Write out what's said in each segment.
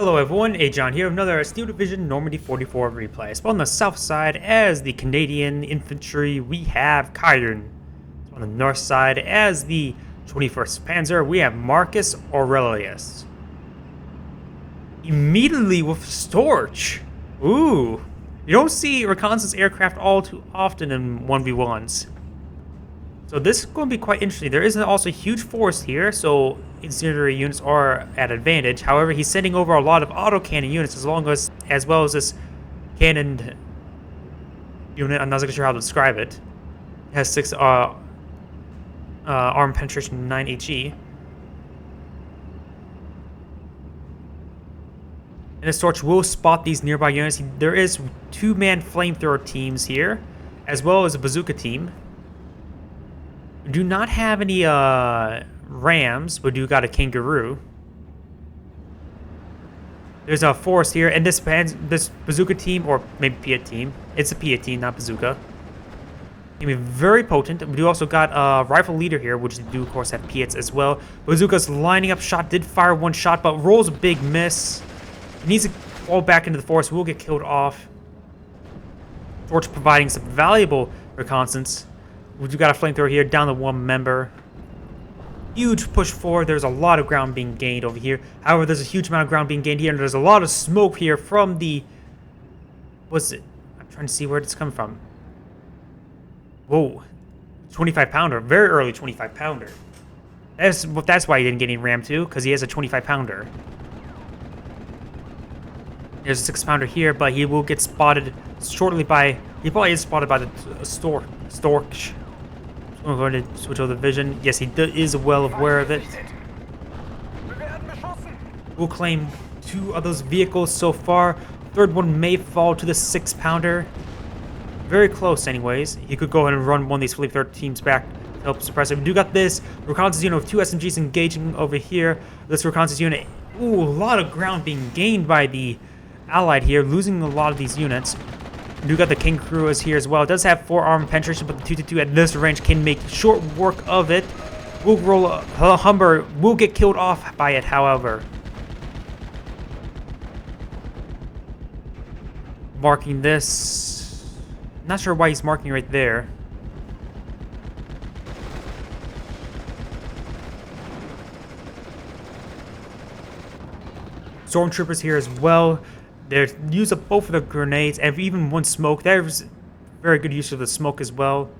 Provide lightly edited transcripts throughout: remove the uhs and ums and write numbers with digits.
Hello everyone, Agion here with another Steel Division Normandy 44 replay. So on the south side, as the Canadian infantry, we have Kyun. So on the north side, as the 21st Panzer, we have Marcus Aurelius. Immediately with Storch. Ooh. You don't see reconnaissance aircraft all too often in 1v1s. So this is going to be quite interesting. There is also a huge force here, so auxiliary units are at advantage. However, he's sending over a lot of autocannon units as well as this cannon unit. I'm not exactly sure how to describe it. It has 6 arm penetration 9 HE. And this torch will spot these nearby units. There is 2-man flamethrower teams here, as well as a bazooka team. We do not have any rams, but do got a kangaroo. There's a forest here, and this bazooka team, or maybe Piat team. It's a Piat team, not bazooka. Can be very potent. We do also got a rifle leader here, which do of course have Piats as well. Bazooka's lining up shot, did fire one shot, but rolls a big miss. He needs to fall back into the forest. Will get killed off. Torch providing some valuable reconnaissance. We do got a flamethrower here, down to 1 member. Huge push forward. There's a lot of ground being gained over here. However, there's a huge amount of ground being gained here, and there's a lot of smoke here from the... What's it? I'm trying to see where it's coming from. Whoa. 25 pounder. Very early 25 pounder. That's why he didn't get any ram too, because he has a 25 pounder. There's a 6 pounder here, but he will get spotted shortly by... He probably is spotted by the Storch. I'm going to switch over the vision. Yes, he is well aware of it. We'll claim 2 of those vehicles so far. 3rd one may fall to the 6 pounder. Very close anyways. He could go ahead and run one of these flamethrower teams back to help suppress it. We do got this reconnaissance unit with 2 SMGs engaging over here. This reconnaissance unit. Ooh, a lot of ground being gained by the Allied here, losing a lot of these units. We do got the kangaroo is here as well. It does have 4 arm penetration, but the 222 at this range can make short work of it. We'll roll a Humber. Will get killed off by it, however. Marking this. Not sure why he's marking right there. Stormtroopers here as well. They use up both of the grenades and even one smoke. There's very good use of the smoke as well.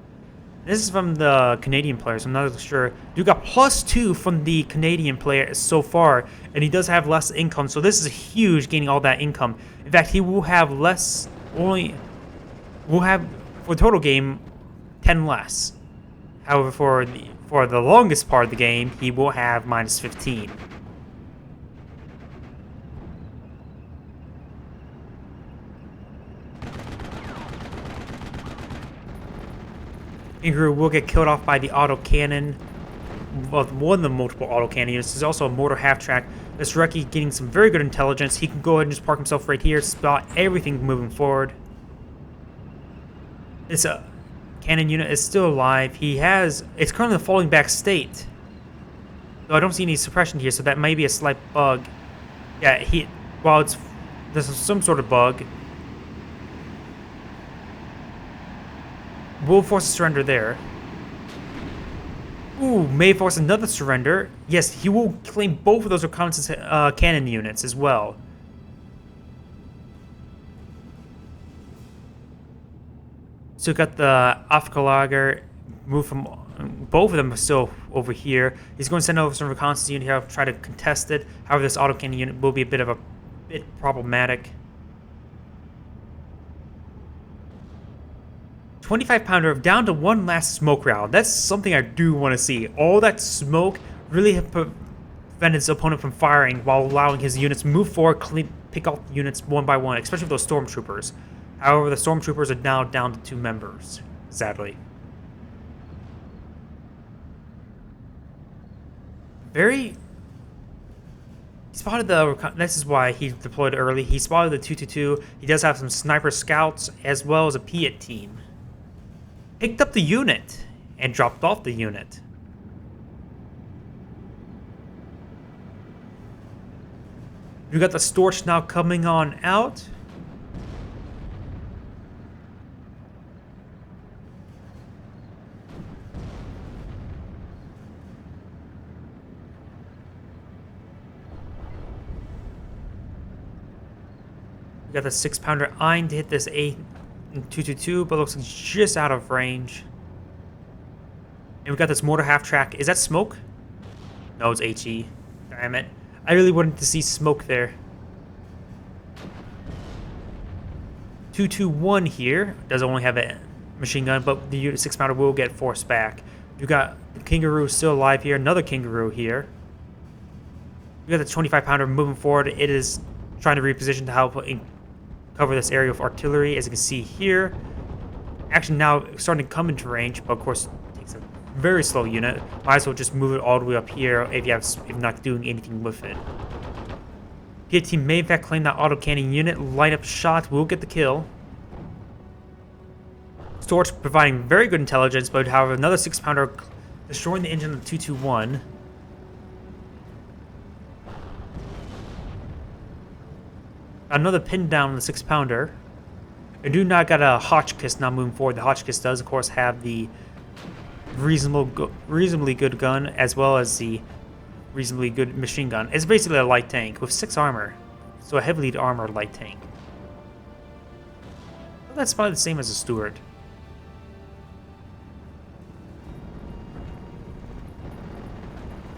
This is from the Canadian players. I'm not sure. You got +2 from the Canadian player so far, and he does have less income. So this is huge, gaining all that income. In fact, he will have less. Will have for the total game 10 less. However, for the longest part of the game, he will have -15. Kangaroo will get killed off by the autocannon. Well, one of the multiple autocannon units. There's also a mortar half-track. This Reki getting some very good intelligence. He can go ahead and just park himself right here, spot everything moving forward. This cannon unit is still alive. It's currently in a falling back state. So I don't see any suppression here, so that may be a slight bug. Yeah, there's some sort of bug. Will force a surrender there. Ooh, may force another surrender. Yes, he will claim both of those reconnaissance cannon units as well. So got the Afgalager move from both of them are still over here. He's going to send over some reconnaissance unit here, try to contest it. However, this autocannon unit will be a bit problematic. 25 pounder down to 1 last smoke round. That's something I do want to see. All that smoke really have prevented his opponent from firing while allowing his units to move forward, pick off units one by one, especially those stormtroopers. However, the stormtroopers are now down to 2 members, sadly. He spotted this is why he deployed early. He spotted the 222. He does have some sniper scouts as well as a Piat team. Picked up the unit and dropped off the unit. We got the Storch now coming on out. We got the 6-pounder eyeing to hit this 222, but looks like it's just out of range. And we got this mortar half track. Is that smoke? No, it's HE. Damn it. I really wanted to see smoke there. 221 here. Does only have a machine gun, but the unit 6-pounder will get forced back. You got the Kangaroo still alive here. Another Kangaroo here. We got the 25-pounder moving forward. It is trying to reposition to help cover this area with artillery, as you can see here. Actually now starting to come into range, but of course it takes a very slow unit. Might as well just move it all the way up here if you're not doing anything with it. Hit team may in fact claim that autocannon unit. Light up shot will get the kill. Storch providing very good intelligence, but however another 6-pounder destroying the engine of the 221. Another pin down on the 6-pounder. I do not got a Hotchkiss now moving forward. The Hotchkiss does, of course, have the reasonably good gun as well as the reasonably good machine gun. It's basically a light tank with 6 armor, so a heavily armored light tank. Well, that's probably the same as a Stuart.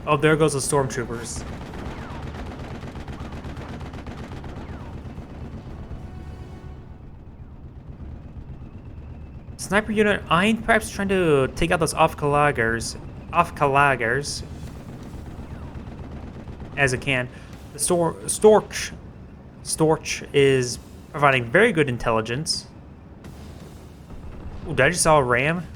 Oh, there goes the stormtroopers. Sniper unit eyeing, perhaps trying to take out those Aufkalagers as it can. The Storch is providing very good intelligence. Oh, did I just saw a ram?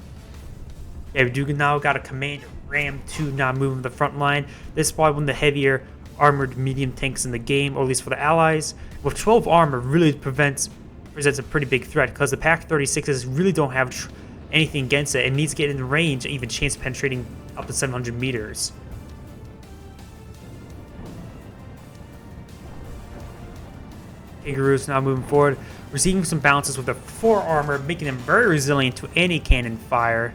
Yeah, we do now got a command ram to now move the front line. This is probably one of the heavier armored medium tanks in the game, or at least for the allies. With 12 armor, really presents a pretty big threat because the Pak 36s really don't have anything against it. It needs to get in range, even chance penetrating up to 700 meters. Kangaroos now moving forward, receiving some bounces with their 4 armor, making them very resilient to any cannon fire.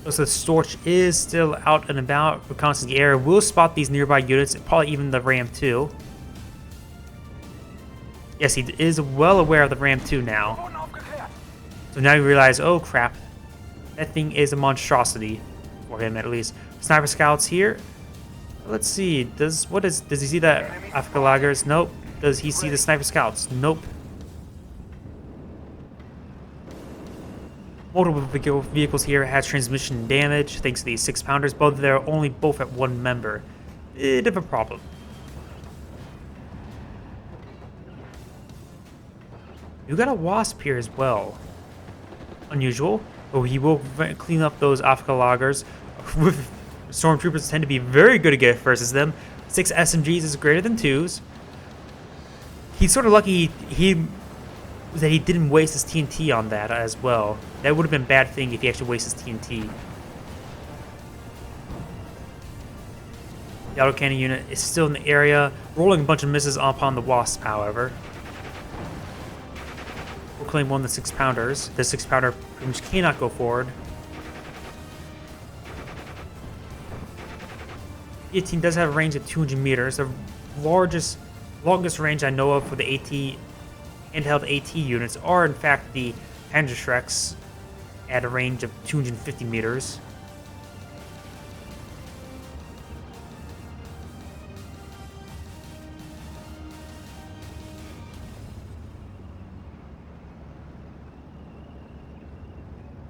So the Storch is still out and about, reconnaissance the area, will spot these nearby units, probably even the Ram 2. Yes, he is well aware of the Ram 2 now. So now you realize, oh crap, that thing is a monstrosity, for him at least. Sniper scouts here. Let's see, does he see the Aufkalagers? Nope. Does he see the sniper scouts? Nope. Multiple vehicles here has transmission damage thanks to these 6-pounders, but they're both at 1 member. Bit of a problem. You got a Wasp here as well. Unusual, but he will clean up those Aufkalagers. Stormtroopers tend to be very good against versus them. 6 SMGs is greater than 2s. He's sort of lucky that he didn't waste his TNT on that as well. That would have been a bad thing if he actually wasted his TNT. The autocannon unit is still in the area, rolling a bunch of misses upon the Wasp, however. We'll claim one of the 6-pounders. The 6-pounder pretty much cannot go forward. The 18 does have a range of 200 meters. The longest range I know of for the handheld AT units are in fact the Panzer at a range of 250 meters.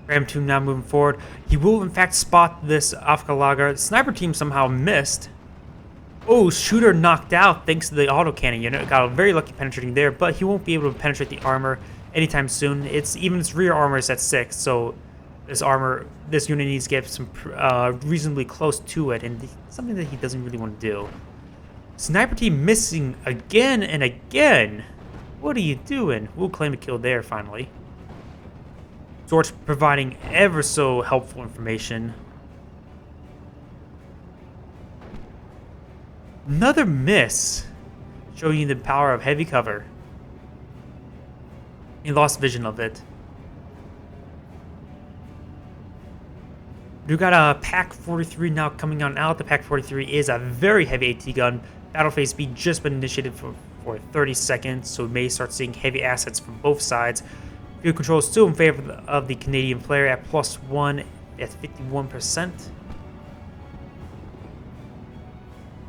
Ram 2 now moving forward. He will in fact spot this Aufkalager. The sniper team somehow missed. Oh, shooter knocked out thanks to the autocannon unit. Got a very lucky penetrating there, but he won't be able to penetrate the armor anytime soon. Even its rear armor is at 6, so this unit needs to get some reasonably close to it, and something that he doesn't really want to do. Sniper team missing again and again. What are you doing? We'll claim a kill there finally. Storch providing ever so helpful information. Another miss, showing you the power of heavy cover. He lost vision of it. We got a Pack 43 now coming on out. The Pack 43 is a very heavy AT gun. Battle phase speed just been initiated for 30 seconds, so we may start seeing heavy assets from both sides. Field control is still in favor of the Canadian player at +1 at 51%.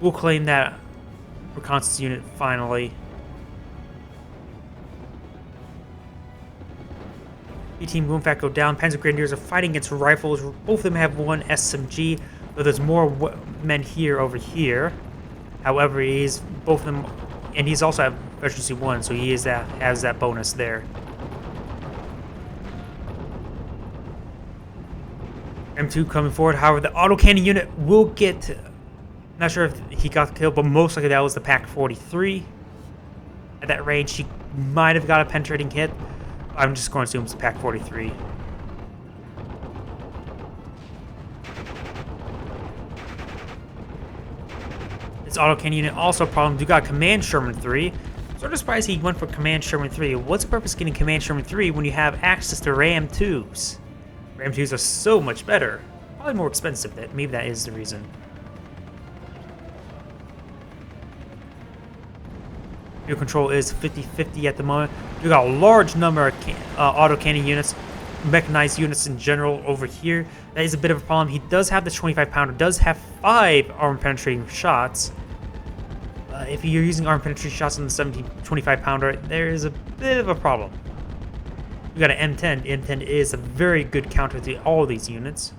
We'll claim that reconnaissance unit finally. B-team will in fact go down. Panzer Grenadiers are fighting against rifles. Both of them have one SMG, but there's more men here over here. However, he's both of them, and he's also at efficiency 1, so he has that bonus there. M2 coming forward. However, the autocannon unit will get. Not sure if he got killed, but most likely that was the Pack 43. At that range, he might have got a penetrating hit. I'm just going to assume it's the Pack 43. This autocannon unit also a problem. You got Command Sherman 3. Sort of surprised he went for Command Sherman 3. What's the purpose of getting Command Sherman 3 when you have access to Ram 2s? Ram 2s are so much better. Probably more expensive. Maybe that is the reason. Field control is 50-50 at the moment. You got a large number of autocannon units, mechanized units in general over here. That is a bit of a problem. He does have the 25-pounder, does have 5 armor-penetrating shots. If you're using armor-penetrating shots on the 25-pounder, there is a bit of a problem. You got an M10. The M10 is a very good counter to all these units.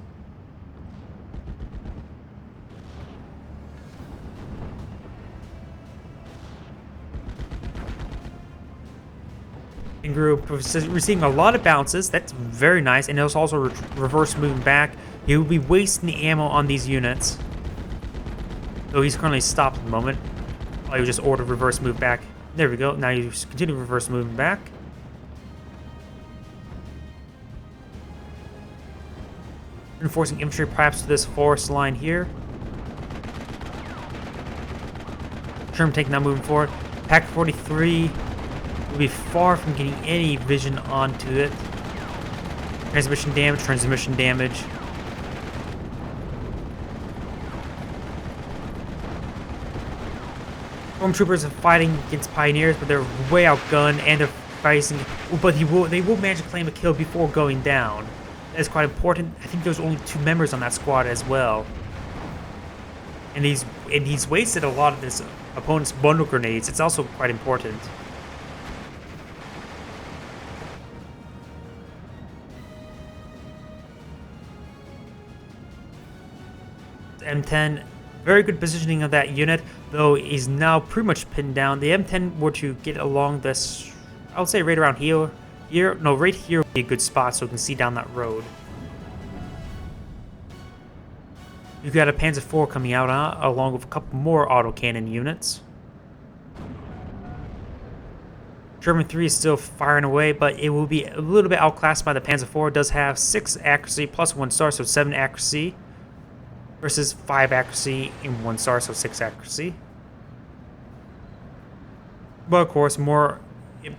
Group receiving a lot of bounces. That's very nice, and it was also reverse moving back. He will be wasting the ammo on these units, though he's currently stopped at the moment. Oh, he just ordered reverse move back. There we go. Now you continue reverse moving back. Reinforcing infantry perhaps to this forest line here. Sherman tank now moving forward. Pack 43 will be far from getting any vision onto it. Transmission damage, transmission damage. Stormtroopers are fighting against Pioneers, but they're way outgunned and they're fighting. But they will manage to claim a kill before going down. That is quite important. I think there's only 2 members on that squad as well. And he's wasted a lot of his opponent's bundle grenades. It's also quite important. M10, very good positioning of that unit, though is now pretty much pinned down. The M10 were to get along this, I would say right around here. Right here would be a good spot so we can see down that road. You've got a Panzer IV coming out along with a couple more autocannon units. Sherman 3 is still firing away, but it will be a little bit outclassed by the Panzer IV. It does have 6 accuracy plus 1 star, so 7 accuracy. Versus 5 accuracy and 1 star, so 6 accuracy. But of course, more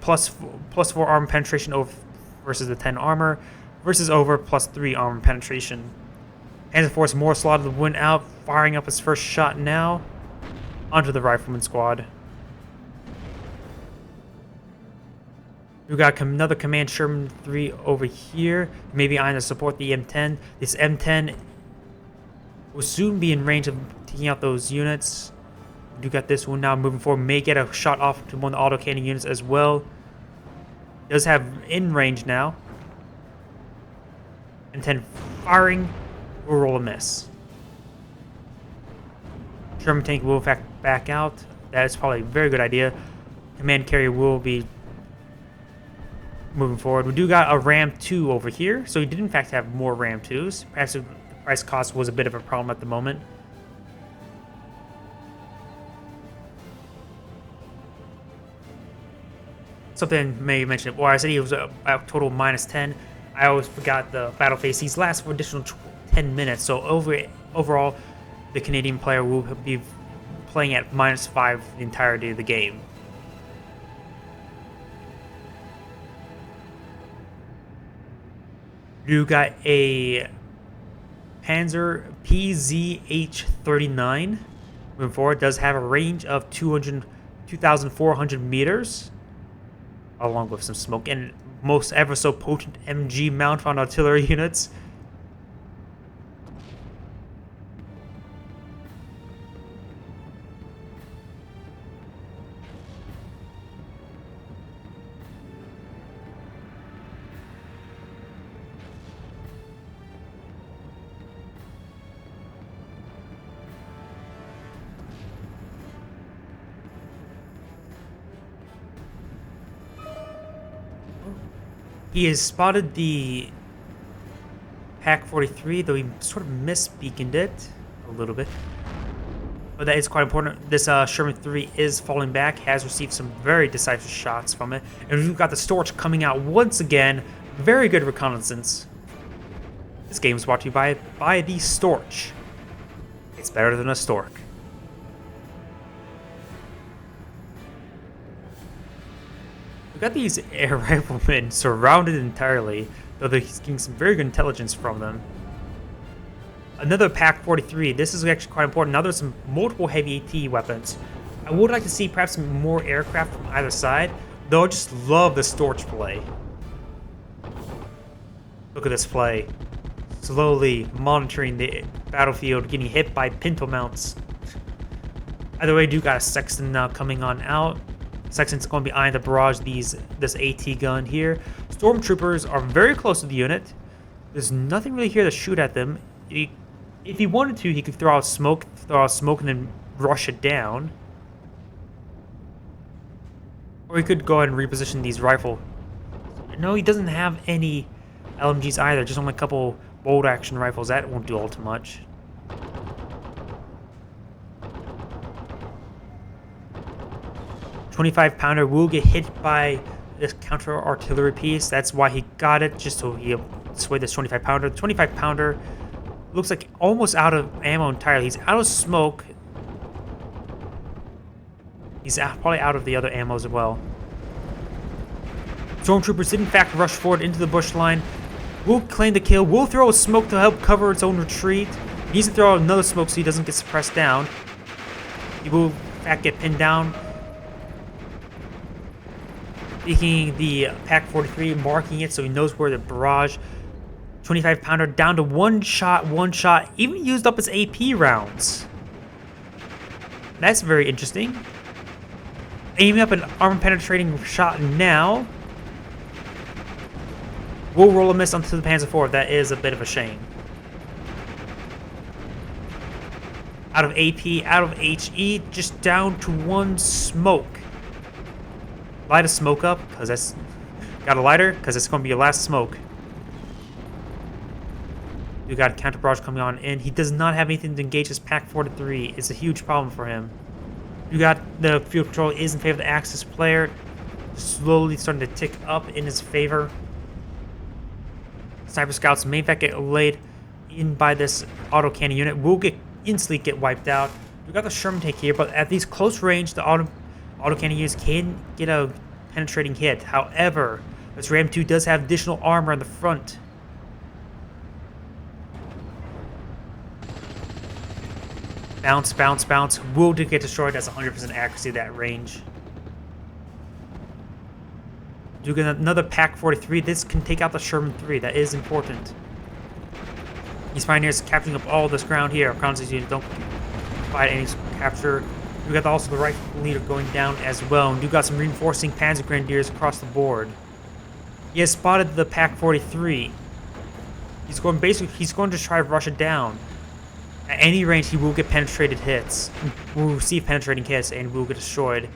plus 4 armor penetration over versus the 10 armor, versus over plus 3 armor penetration. Panzer IV is more slotted the wind out, firing up his first shot now onto the rifleman squad. We got another Command Sherman 3 over here, maybe on to support the M10. This M10 will soon be in range of taking out those units. We do got this one now moving forward. May get a shot off to one of the autocannon units as well. Does have in range now. M10 firing will roll a miss. Sherman tank will in fact back out. That is probably a very good idea. Command carrier will be moving forward. We do got a Ram 2 over here, so we did in fact have more Ram 2s. Perhaps the price cost was a bit of a problem at the moment. Something may mention it. Well, I said he was a total -10. I always forgot the battle phase. He's lasts for additional 10 minutes. So overall, the Canadian player will be playing at -5 the entirety of the game. You got a Panzer PZH-39. Moving forward, does have a range of 2,400 meters, along with some smoke and most ever so potent MG mount on artillery units. He has spotted the Pak-43, though he sort of misbeaconed it a little bit. But that is quite important. This Sherman 3 is falling back, has received some very decisive shots from it. And we've got the Storch coming out once again. Very good reconnaissance. This game is brought to you by the Storch. It's better than a Stork. We've got these air riflemen surrounded entirely, though they're getting some very good intelligence from them. Another Pak-43. This is actually quite important. Now there's some multiple heavy AT weapons. I would like to see perhaps some more aircraft from either side, though I just love the Storch play. Look at this play. Slowly monitoring the battlefield, getting hit by pinto mounts. Either way, I do got a Sexton now coming on out. Sexton's going to be eyeing the barrage this AT gun here. Stormtroopers are very close to the unit. There's nothing really here to shoot at them. If he wanted to, he could throw out smoke and then rush it down. Or he could go ahead and reposition these rifle. No, he doesn't have any LMGs either, just only a couple bolt action rifles. That won't do all too much. .25 pounder will get hit by this counter artillery piece. That's why he got it, just so he sway this 25 pounder. The 25 pounder looks like almost out of ammo entirely. He's out of smoke. He's probably out of the other ammo as well. Stormtroopers did in fact rush forward into the bush line. Will claim the kill. Will throw a smoke to help cover its own retreat. He needs to throw out another smoke so he doesn't get suppressed down. He will in fact get pinned down. Taking the Pak-43, marking it so he knows where the barrage. 25 pounder down to one shot, even used up his AP rounds. That's very interesting. Aiming up an armor-penetrating shot now. Will roll a miss onto the Panzer IV. That is a bit of a shame. Out of AP, out of HE, just down to one smoke. Light a smoke up, because that's... Got a lighter, because it's going to be your last smoke. You got a counter barrage coming on, and he does not have anything to engage his Pak-43. It's a huge problem for him. You got the field control is in favor of the Axis player, slowly starting to tick up in his favor. Sniper scouts may in fact get laid in by this autocannon unit. Will instantly get wiped out. We got the Sherman tank here, but at these close range, the autocannon units can get a penetrating hit. However, this Ram 2 does have additional armor on the front. Bounce, bounce, bounce. Will get destroyed. That's 100% accuracy at that range. Do get another Pak-43. This can take out the Sherman 3. That is important. These pioneers capturing up all this ground here. Reconnaissance units don't provide any capture. We got also the rifle leader going down as well. And you got some reinforcing Panzer Grenadiers across the board. He has spotted the Pak-43. He's going to try to rush it down. At any range, he will get penetrated hits. Will receive penetrating hits and will get destroyed.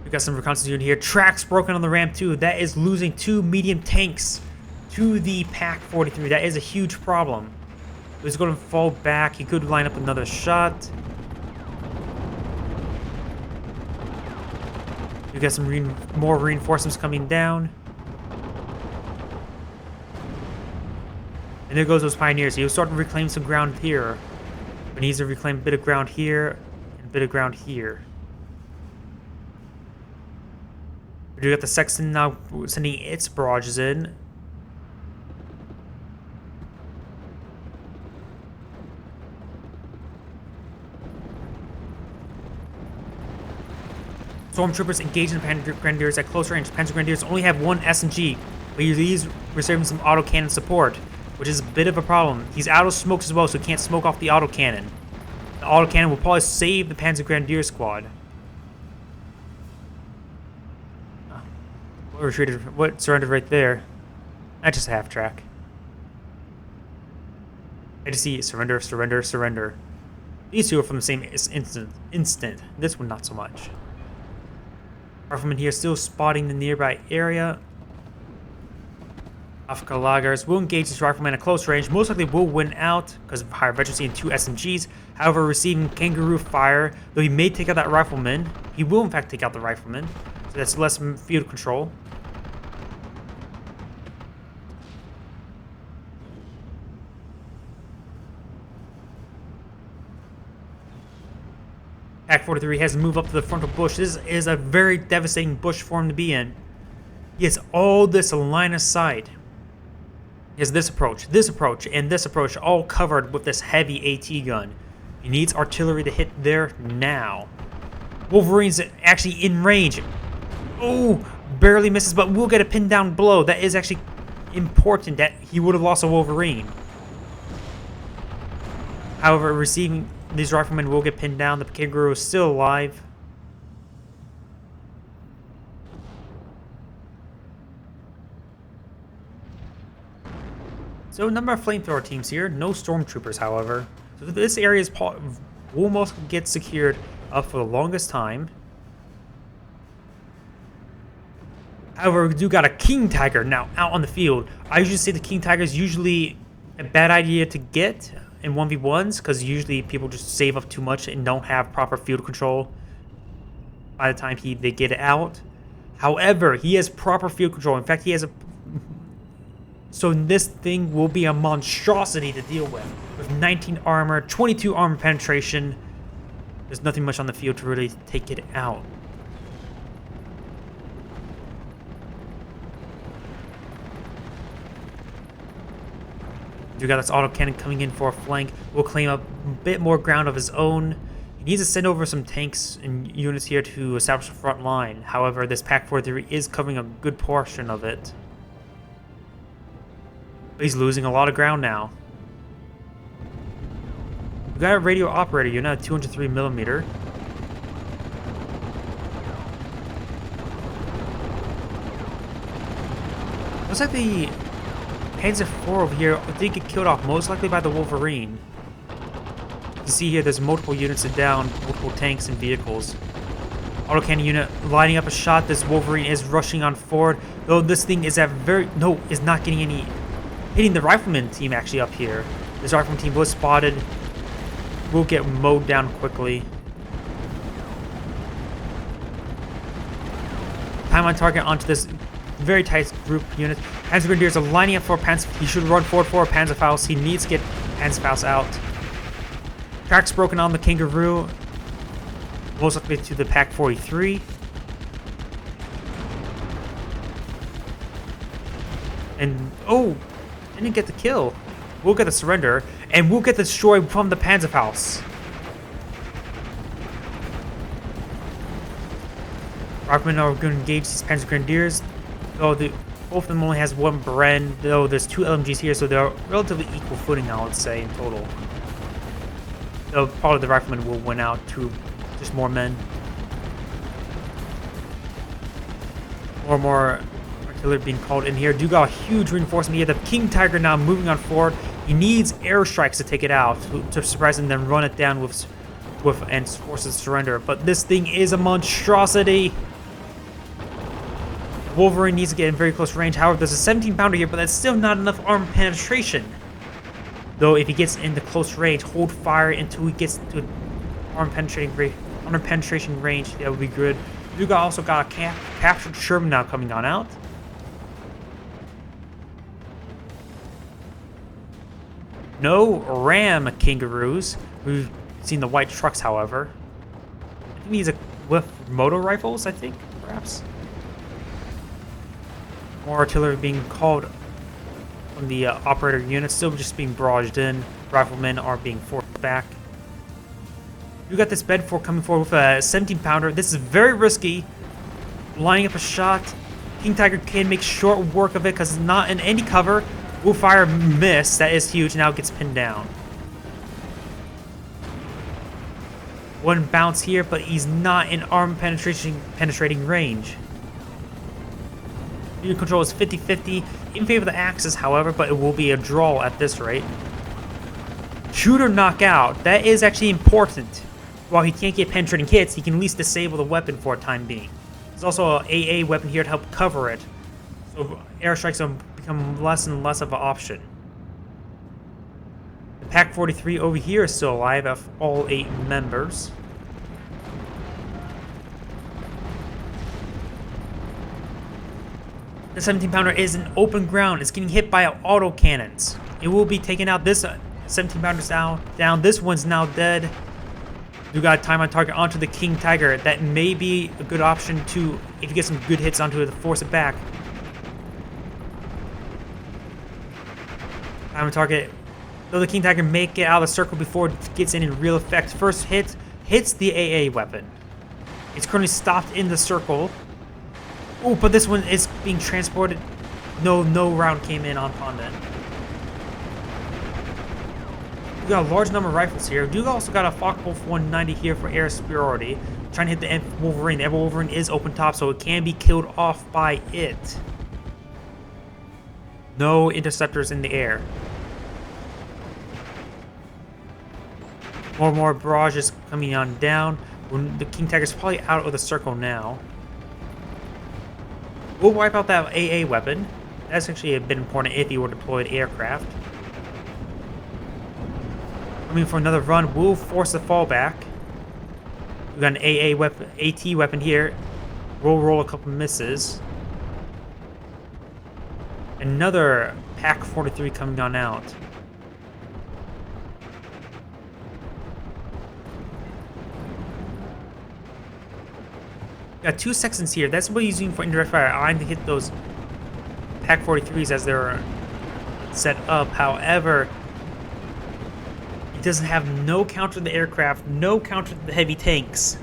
We got some reconnaissance unit here. Tracks broken on the Ram 2. That is losing 2 medium tanks to the Pak-43. That is a huge problem. He's going to fall back. He could line up another shot. We got some more reinforcements coming down. And there goes those pioneers. He'll start to reclaim some ground here. But he needs to reclaim a bit of ground here and a bit of ground here. We do got the Sexton now sending its barrages in. Stormtroopers engage in the Panzer Grenadiers at close range. Panzer Grenadiers only have one SMG, but he's reserving some autocannon support, which is a bit of a problem. He's out of smokes as well, so he can't smoke off the autocannon. The autocannon will probably save the Panzer Grenadier squad. What retreated? What surrendered right there? That's just a half track. I just see surrender, surrender, surrender. These two are from the same instant. This one not so much. Riflemen here still spotting the nearby area. Africa Lagers will engage this rifleman at close range. Most likely will win out because of higher veterancy and 2 SMGs. However, receiving kangaroo fire, though he may take out that rifleman. He will in fact take out the rifleman. So that's less field control. Pack 43 has to move up to the frontal bush. This is a very devastating bush for him to be in. He has all this line of sight. He has this approach, and this approach all covered with this heavy AT gun. He needs artillery to hit there now. Wolverine's actually in range. Oh, barely misses, but we'll get a pin down blow. That is actually important that he would have lost a Wolverine. However, receiving these riflemen will get pinned down. The kangaroo is still alive. So, a number of flamethrower teams here. No stormtroopers, however. So, this area will most get secured up for the longest time. However, we do got a King Tiger now out on the field. I usually say the King Tiger is usually a bad idea to get in 1v1s because usually people just save up too much and don't have proper field control by the time they get it out. However, he has proper field control. In fact, he has a... So this thing will be a monstrosity to deal with. With 19 armor, 22 armor penetration. There's nothing much on the field to really take it out. You got this autocannon coming in for a flank. Will claim a bit more ground of his own. He needs to send over some tanks and units here to establish a front line. However, this Pack 43 is covering a good portion of it. But he's losing a lot of ground now. We got a radio operator unit at 203mm. Looks like the Panzer IV over here did get killed off, most likely by the Wolverine. You see here, there's multiple units down, multiple tanks and vehicles. Autocannon unit lining up a shot. This Wolverine is rushing on forward. Though this thing is at is not getting any... Hitting the rifleman team actually up here. This rifleman team was spotted. Will get mowed down quickly. Time on target onto this very tight group unit. Panzer Grenadiers are lining up for Panzer. He should run forward for Panzerfaust. He needs to get Panzerfaust out. Tracks broken on the Kangaroo. Most likely to the Pack 43. And, oh, didn't get the kill. We'll get the surrender, and we'll get the destroy from the Panzerfaust. Riflemen are going to engage these Panzer Grenadiers. Though both of them only has one Bren, though there's 2 LMGs here, so they're relatively equal footing now, let's say, in total. Though probably the Riflemen will win out to just more men. More artillery being called in here. Do got a huge reinforcement here. The King Tiger now moving on forward. He needs airstrikes to take it out, to surprise and then run it down with and force it to surrender. But this thing is a monstrosity. Wolverine needs to get in very close range. However, there's a 17-pounder here, but that's still not enough armor penetration. Though, if he gets into close range, hold fire until he gets to armor penetration range. That would be good. You also got a captured Sherman now coming on out. No ram kangaroos. We've seen the white trucks, however. I think these are with motor rifles, I think, perhaps. More artillery being called from the operator unit, still just being barraged in. Riflemen are being forced back. You got this Bedford coming forward with a 17-pounder. This is very risky. Lining up a shot. King Tiger can make short work of it because it's not in any cover. Will fire miss. That is huge. Now it gets pinned down. One bounce here, but he's not in arm penetrating range. Unit control is 50-50 in favor of the Axis, however, but it will be a draw at this rate. Shooter knockout. That is actually important. While he can't get penetrating hits, he can at least disable the weapon for a time being. There's also an AA weapon here to help cover it. So airstrikes will become less and less of an option. The Pack 43 over here is still alive of all 8 members. The 17-pounder is in open ground. It's getting hit by autocannons. It will be taken out. This 17-pounder's down. This one's now dead. You got time on target onto the King Tiger. That may be a good option to, if you get some good hits onto it, to force it back. Time on target. Though the King Tiger may get out of the circle before it gets in real effect. First hit hits the AA weapon. It's currently stopped in the circle. Oh, but this one is being transported. No round came in upon it. We got a large number of rifles here. We also got a Focke-Wulf 190 here for air superiority. Trying to hit the Wolverine. The Ever Wolverine is open top, so it can be killed off by it. No interceptors in the air. More barrages coming on down. The King Tiger's probably out of the circle now. We'll wipe out that AA weapon. That's actually a bit important if you were deployed aircraft. Coming for another run, we'll force a fallback. We got an AA weapon, AT weapon here. We'll roll a couple misses. Another Pack 43 coming on out. Got 2 sections here. That's what he's using for indirect fire. I'm to hit those Pack 43s as they're set up. However, he doesn't have no counter to the aircraft, no counter to the heavy tanks.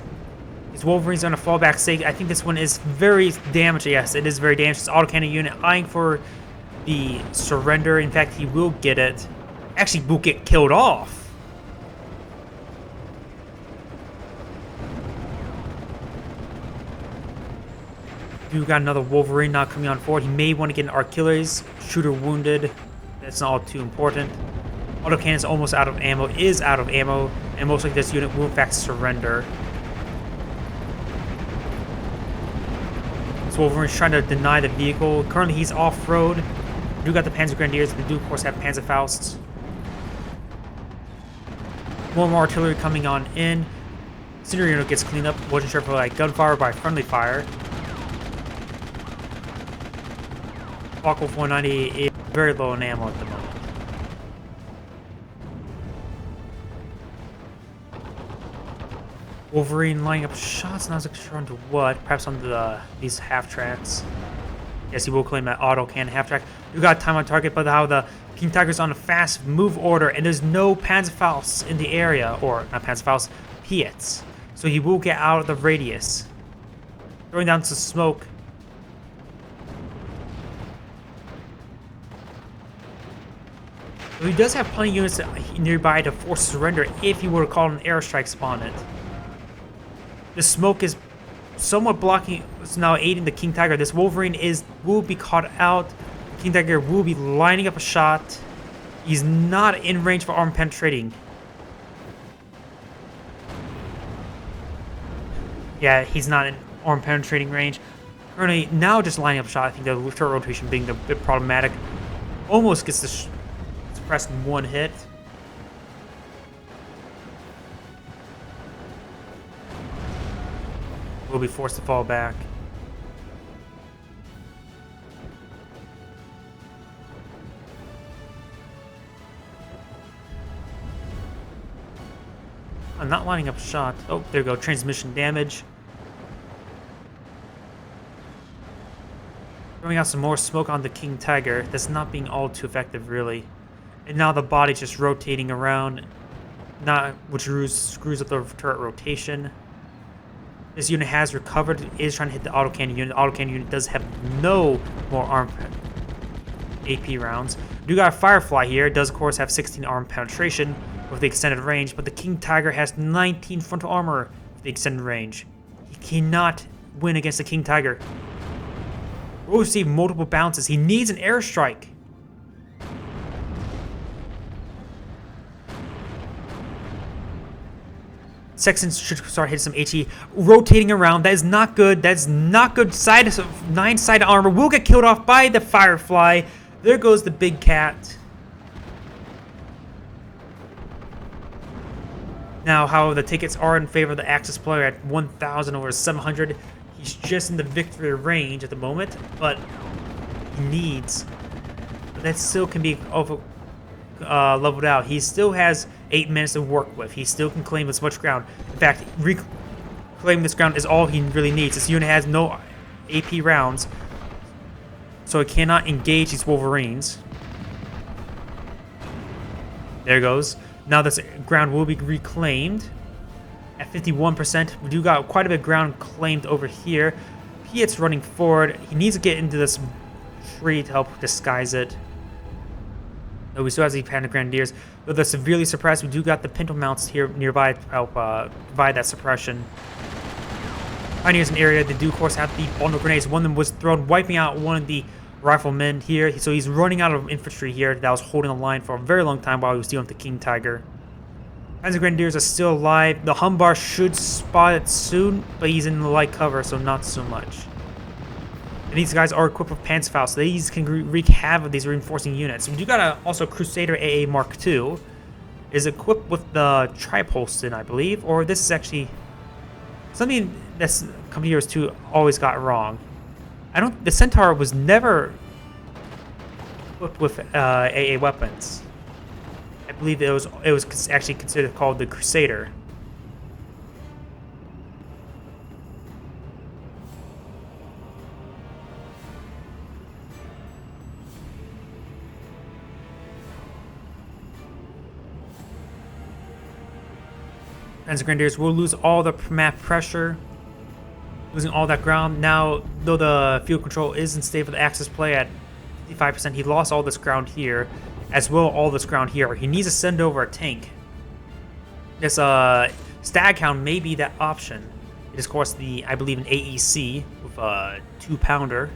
These Wolverines are on a fallback state. I think this one is very damaged. Yes, it is very damaged. It's autocannon unit eyeing for the surrender. In fact, he will get it. Actually, will get killed off. You got another Wolverine now coming on forward. He may want to get an artillery's shooter wounded. That's not all too important. Autocannon is almost out of ammo, and most likely this unit will in fact surrender. So Wolverine's trying to deny the vehicle. Currently he's off-road. We do got the Panzer Grenadiers, we do of course have Panzerfausts. More artillery coming on in. Cinder unit gets cleaned up. Wasn't sure if like gunfire by friendly fire. Focke-Wulf 190 is very low in ammo at the moment. Wolverine lining up shots, not sure onto what. Perhaps on these half tracks. Yes, he will claim that auto cannon half track. You got time on target, but how the King Tiger's on a fast move order, and there's no Panzerfausts in the area, or not Panzerfausts, Piets. So he will get out of the radius. Throwing down some smoke. He does have plenty of units nearby to force surrender if he were to call an airstrike upon it. The smoke is somewhat blocking, it's now aiding the King Tiger. This Wolverine will be caught out. The King Tiger will be lining up a shot. He's not in range for arm penetrating. Yeah, he's not in arm penetrating range. Currently, now just lining up a shot. I think the turret rotation being a bit problematic. Almost gets the suppressed in one hit. Will be forced to fall back. I'm not lining up shot. Oh, there we go. Transmission damage. Throwing out some more smoke on the King Tiger. That's not being all too effective, really. And now the body's just rotating around, which screws up the turret rotation. This unit has recovered. It is trying to hit the autocannon unit. The autocannon unit does have no more arm AP rounds. We do got a Firefly here. It does, of course, have 16 arm penetration with the extended range, but the King Tiger has 19 frontal armor with the extended range. He cannot win against the King Tiger. Will receive multiple bounces. He needs an airstrike. Sextons should start hitting some HE. Rotating around. That is not good. That's not good. 9-sided armor will get killed off by the Firefly. There goes the big cat. Now, however, the tickets are in favor of the Axis player at 1,000 over 700. He's just in the victory range at the moment, but he needs. But that still can be leveled out. He still has 8 minutes to work with. He still can claim as much ground. In fact, reclaiming this ground is all he really needs. This unit has no AP rounds, so it cannot engage these Wolverines. There it goes. Now this ground will be reclaimed at 51%. We do got quite a bit of ground claimed over here. Piet's running forward. He needs to get into this tree to help disguise it. Though we still have the Panda Grenadiers. Though they're severely suppressed, we do got the Pinto Mounts here nearby to help provide that suppression. Pioneers in the area, they do of course have the bundle grenades. One of them was thrown, wiping out one of the riflemen here. So he's running out of infantry here that was holding the line for a very long time while he was dealing with the King Tiger. Panzer Grenadiers are still alive. The Humbar should spot it soon, but he's in the light cover, so not so much. And these guys are equipped with Panzerfaust, so these can wreak havoc with these reinforcing units. We do got also Crusader AA Mark II. Is equipped with the Tripolston, I believe, or this is actually something that's Company Heroes 2 always got wrong. The Centaur was never equipped with AA weapons. I believe it was actually considered called the Crusader. Panzer Grenadiers will lose all the map pressure, losing all that ground. Now, though the field control is in state for the Axis play at 55%, he lost all this ground here, as well all this ground here. He needs to send over a tank. This Staghound may be that option. It is, of course, I believe, an AEC with a 2-pounder.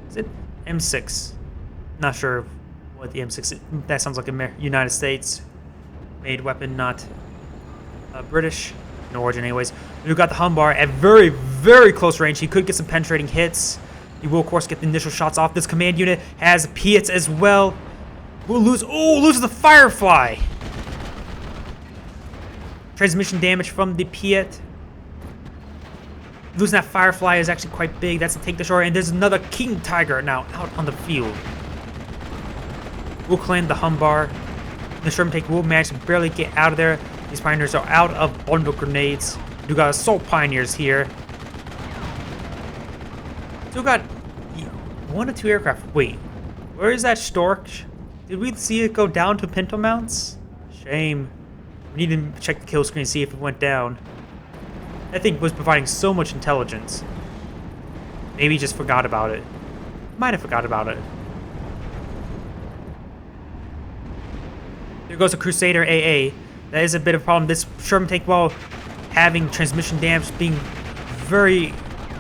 Is it M6? Not sure what the M6 is. That sounds like a United States made weapon, not British in origin anyways. We've got the Humbar at very, very close range. He could get some penetrating hits. He will, of course, get the initial shots off. This command unit has Piets as well. We'll loses the Firefly. Transmission damage from the Piet. Losing that Firefly is actually quite big. That's a tank destroyer. And there's another King Tiger now out on the field. We'll claim the Humbar. The Sherman tank will manage to barely get out of there. These Pioneers are out of bundle grenades. We got Assault Pioneers here. Still got 1 or 2 aircraft. Wait, where is that Stork? Did we see it go down to Pinto Mounts? Shame. We need to check the kill screen and see if it went down. That thing was providing so much intelligence. Maybe he just forgot about it. Might have forgot about it. There goes a Crusader AA. That is a bit of a problem. This Sherman tank, while having transmission damage, being very,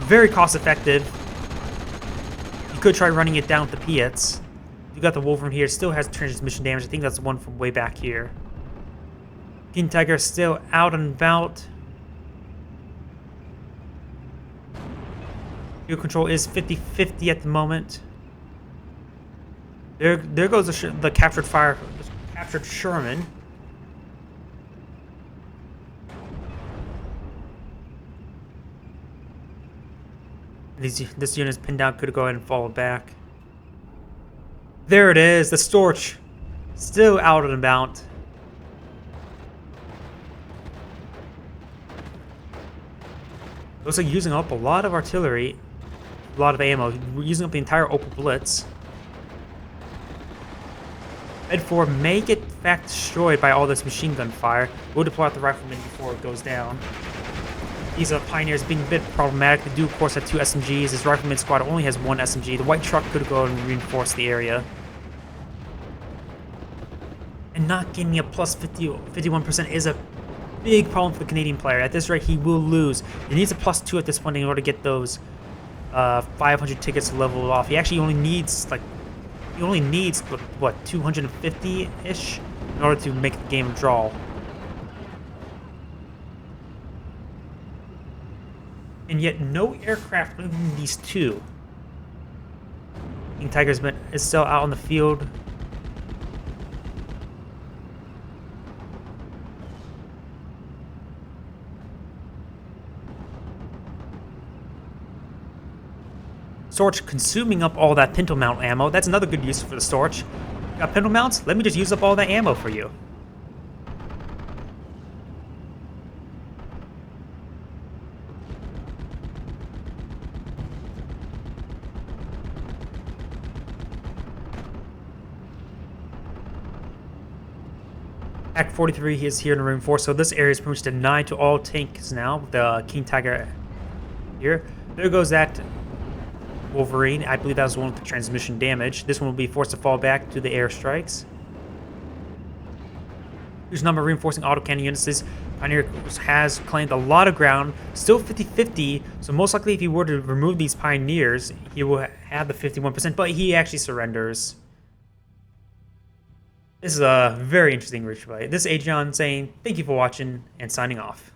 very cost effective. You could try running it down with the Piets. You got the Wolverine here. It still has transmission damage. I think that's the one from way back here. King Tiger is still out and about. Field control is 50-50 at the moment. There goes the captured Sherman. This unit is pinned down. Could go ahead and fall back. There it is, the Storch. Still out and about. Looks like using up a lot of artillery, a lot of ammo. We're using up the entire Opel Blitz. Med 4 may get in fact destroyed by all this machine gun fire. We'll deploy out the riflemen before it goes down. These Pioneers being a bit problematic. They do, of course, have 2 SMGs. This rifleman squad only has 1 SMG. The white truck could go and reinforce the area. And not getting a plus 51% is a big problem for the Canadian player. At this rate, he will lose. He needs a plus 2 at this point in order to get those 500 tickets leveled off. He actually only needs, like, what, 250-ish in order to make the game a draw. And yet, no aircraft other than these 2. King Tiger's is still out on the field. Storch consuming up all that pintle mount ammo. That's another good use for the Storch. Got pintle mounts? Let me just use up all that ammo for you. Act 43 is here in room 4, so this area is pretty much denied to all tanks now. The King Tiger here. There goes that Wolverine. I believe that was the one with the transmission damage. This one will be forced to fall back to the airstrikes. Huge number of reinforcing autocannon units. This Pioneer has claimed a lot of ground. Still 50-50, so most likely if he were to remove these Pioneers, he will have the 51%, but he actually surrenders. This is a very interesting ridge fight. This is Agion saying thank you for watching and signing off.